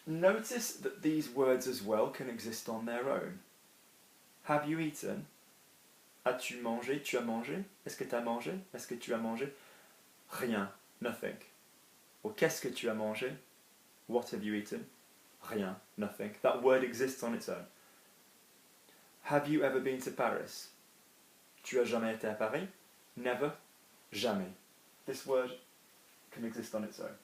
Notice that these words as well can exist on their own. Have you eaten? As-tu mangé? Tu as mangé? Est-ce que tu as mangé? Est-ce que tu as mangé? Rien, nothing. Or qu'est-ce que tu as mangé? What have you eaten? Rien, nothing. That word exists on its own. Have you ever been to Paris? Tu as jamais été à Paris? Never, jamais. This word can exist on its own.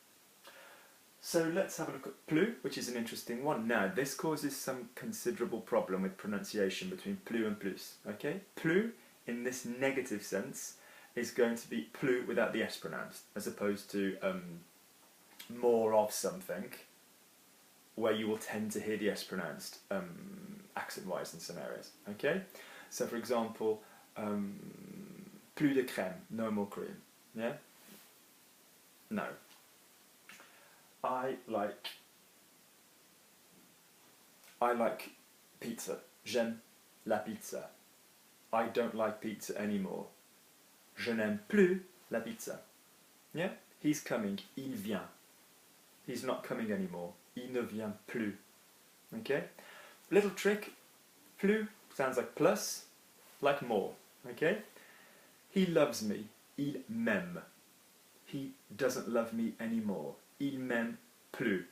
So let's have a look at plus, which is an interesting one. Now, this causes some considerable problem with pronunciation between plus and plus. Okay? Plus, in this negative sense, is going to be plus without the S pronounced, as opposed to more of something, where you will tend to hear the S pronounced accent-wise in some areas. Okay? So, for example, plus de crème, no more cream. Yeah? No. I like pizza. J'aime la pizza. I don't like pizza anymore. Je n'aime plus la pizza. Yeah? He's coming. Il vient. He's not coming anymore. Il ne vient plus. Okay? Little trick. Plus sounds like plus, like more. Okay? He loves me. Il m'aime. He doesn't love me anymore. Il m'aime plus.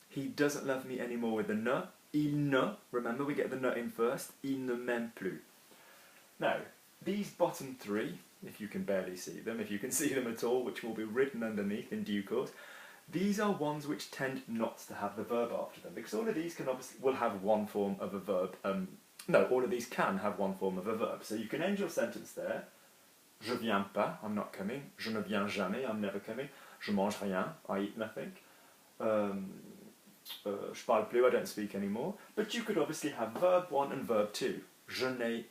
He doesn't love me anymore with the ne. Il ne, remember we get the ne in first. Il ne m'aime plus. Now, these bottom three, if you can barely see them, if you can see them at all, which will be written underneath in due course, these are ones which tend not to have the verb after them, because all of these will have one form of a verb. All of these can have one form of a verb. So you can end your sentence there. Je viens pas, I'm not coming. Je ne viens jamais, I'm never coming. Je mange rien, I eat nothing. Je parle plus, I don't speak anymore. But you could obviously have verb 1 and verb 2. Je n'ai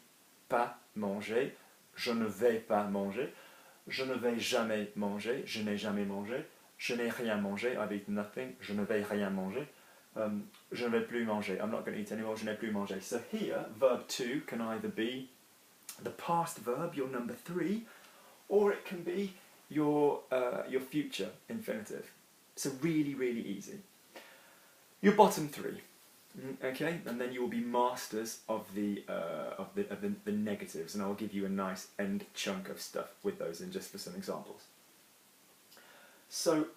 pas mangé, je ne vais pas manger, je ne vais jamais manger, je n'ai jamais mangé, je n'ai rien mangé, I've eaten nothing, je ne vais rien manger, je ne vais plus manger, I'm not going to eat anymore, je n'ai plus mangé. So here, verb 2 can either be the past verb, your number 3, or it can be your future infinitive. So really, really easy. Your bottom 3, okay, and then you will be masters of the negatives, and I'll give you a nice end chunk of stuff with those in just for some examples. So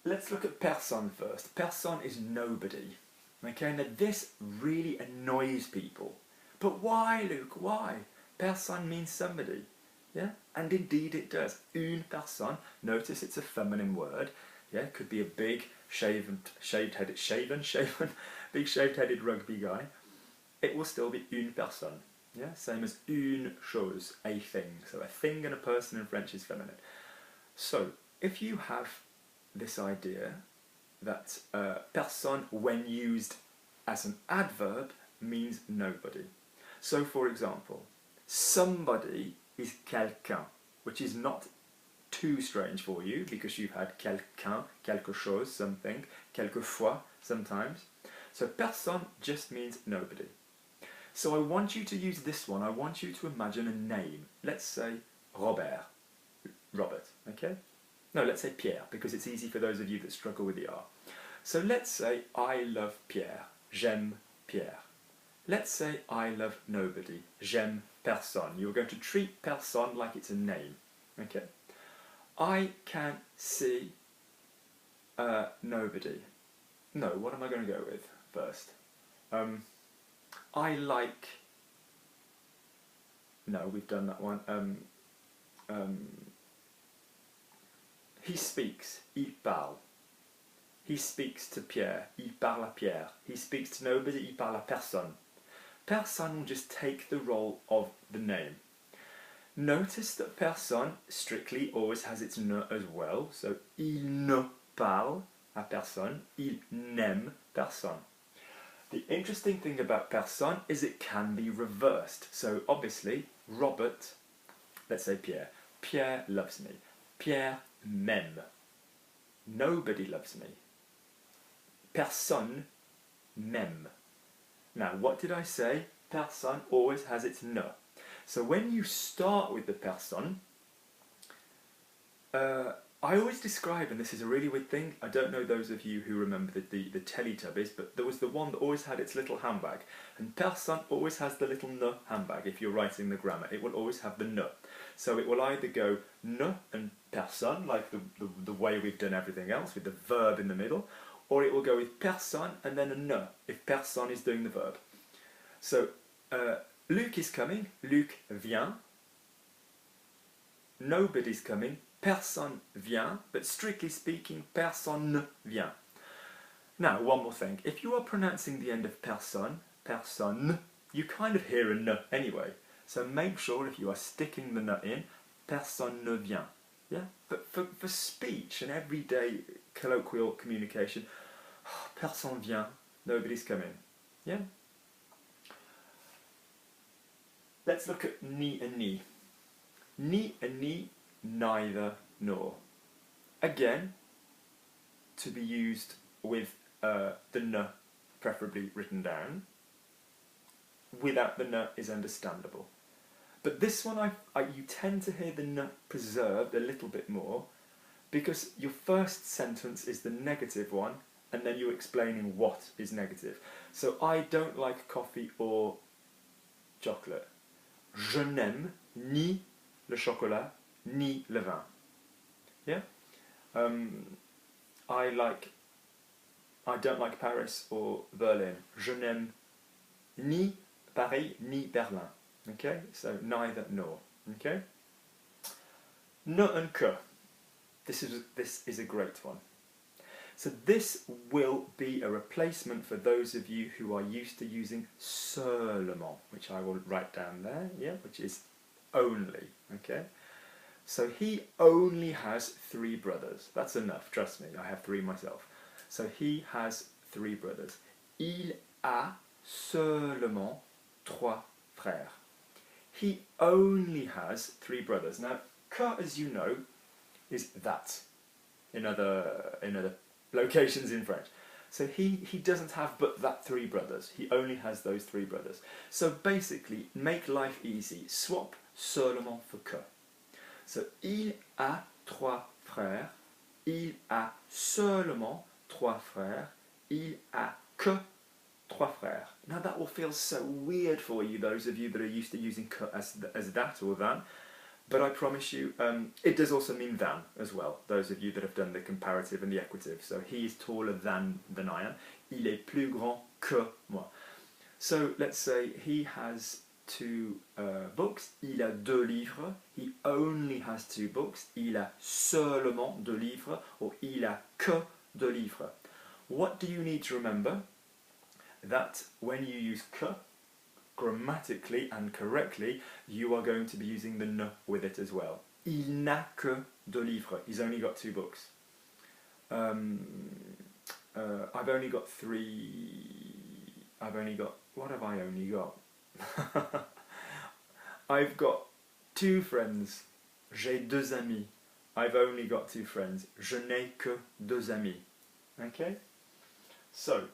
let's look at personne first. Personne is nobody. Okay, now this really annoys people. But why, Luke? Why? Personne means somebody. Yeah, and indeed it does. Une personne. Notice it's a feminine word. Yeah, could be a big shaved-headed rugby guy. It will still be une personne. Yeah, same as une chose, a thing. So a thing and a person in French is feminine. So if you have this idea that personne, when used as an adverb, means nobody. So for example, somebody is quelqu'un, which is not too strange for you because you've had quelqu'un, quelque chose, something, quelquefois, sometimes. So personne just means nobody. So I want you to use this one. I want you to imagine a name. Let's say Robert. Robert, okay? No, let's say Pierre, because it's easy for those of you that struggle with the R. So let's say I love Pierre. J'aime Pierre. Let's say I love nobody. J'aime personne. You're going to treat personne like it's a name, okay? I can see nobody. No, what am I going to go with first? I like... No, we've done that one. He speaks. Il parle. He speaks to Pierre. Il parle à Pierre. He speaks to nobody. Il parle à personne. Personne will just take the role of the name. Notice that personne strictly always has its ne as well. So, il ne parle à personne. Il n'aime personne. The interesting thing about personne is it can be reversed. So, obviously, Robert, let's say Pierre. Pierre loves me. Pierre m'aime. Nobody loves me. Personne m'aime. Now, what did I say? Personne always has its ne. So when you start with the personne, I always describe, and this is a really weird thing, I don't know those of you who remember the Teletubbies, but there was the one that always had its little handbag, and personne always has the little ne handbag. If you're writing the grammar, it will always have the ne. So it will either go ne and personne, like the way we've done everything else, with the verb in the middle, or it will go with personne and then a ne, if personne is doing the verb. So, Luc is coming, Luc vient, nobody's coming, personne vient, but strictly speaking, personne ne vient. Now, one more thing. If you are pronouncing the end of personne, personne, you kind of hear a ne anyway. So make sure if you are sticking the ne in, personne ne vient. Yeah? But for speech and everyday colloquial communication, personne vient, nobody's coming. Yeah? Let's look at ni and ni. Ni and ni, neither nor. Again, to be used with the ne preferably written down. Without the ne is understandable. But this one, you tend to hear the ne preserved a little bit more because your first sentence is the negative one and then you're explaining what is negative. So I don't like coffee or chocolate. Je n'aime ni le chocolat ni le vin. Yeah? I don't like Paris or Berlin. Je n'aime ni Paris ni Berlin. Okay? So neither nor. Okay? Ne and que. This is a great one. So this will be a replacement for those of you who are used to using seulement, which I will write down there, yeah, which is only, okay? So he only has 3 brothers. That's enough, trust me, I have 3 myself. So he has 3 brothers. Il a seulement 3 frères. He only has 3 brothers. Now, que, as you know, is that in other locations in French. So he doesn't have but that 3 brothers. He only has those 3 brothers. So basically, make life easy. Swap seulement for que. So il a 3 frères. Il a seulement 3 frères. Il a que 3 frères. Now that will feel so weird for you, those of you that are used to using que as that or than. But I promise you, it does also mean than as well, those of you that have done the comparative and the equative. So he is taller than I am. Il est plus grand que moi. So let's say he has 2 books. Il a 2 livres. He only has 2 books. Il a seulement 2 livres. Or il a que 2 livres. What do you need to remember? That when you use que, grammatically and correctly, you are going to be using the ne with it as well. Il n'a que 2 livres. He's only got 2 books. I've only got 3... What have I only got? I've got 2 friends. J'ai 2 amis. I've only got 2 friends. Je n'ai que 2 amis. Okay? So,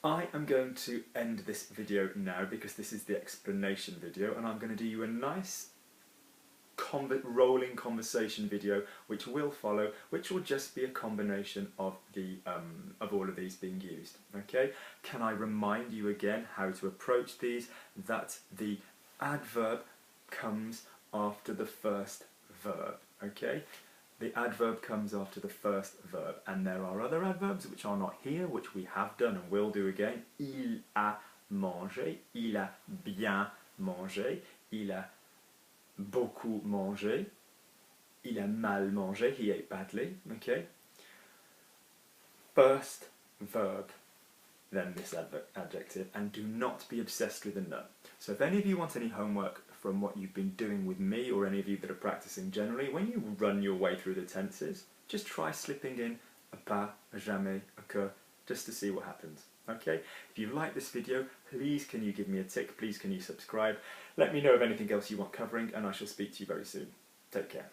I am going to end this video now because this is the explanation video, and I'm going to do you a nice rolling conversation video which will follow, which will just be a combination of all of these being used. Okay? Can I remind you again how to approach these? That the adverb comes after the first verb. Okay? The adverb comes after the first verb, and there are other adverbs which are not here, which we have done and will do again. Il a mangé, il a bien mangé, il a beaucoup mangé, il a mal mangé, he ate badly, okay? First verb, then this adjective, and do not be obsessed with the ne. So if any of you want any homework from what you've been doing with me, or any of you that are practicing generally, when you run your way through the tenses, just try slipping in a pas, a jamais, a que, just to see what happens. Okay? If you like this video, please can you give me a tick, please can you subscribe, let me know of anything else you want covering, and I shall speak to you very soon. Take care.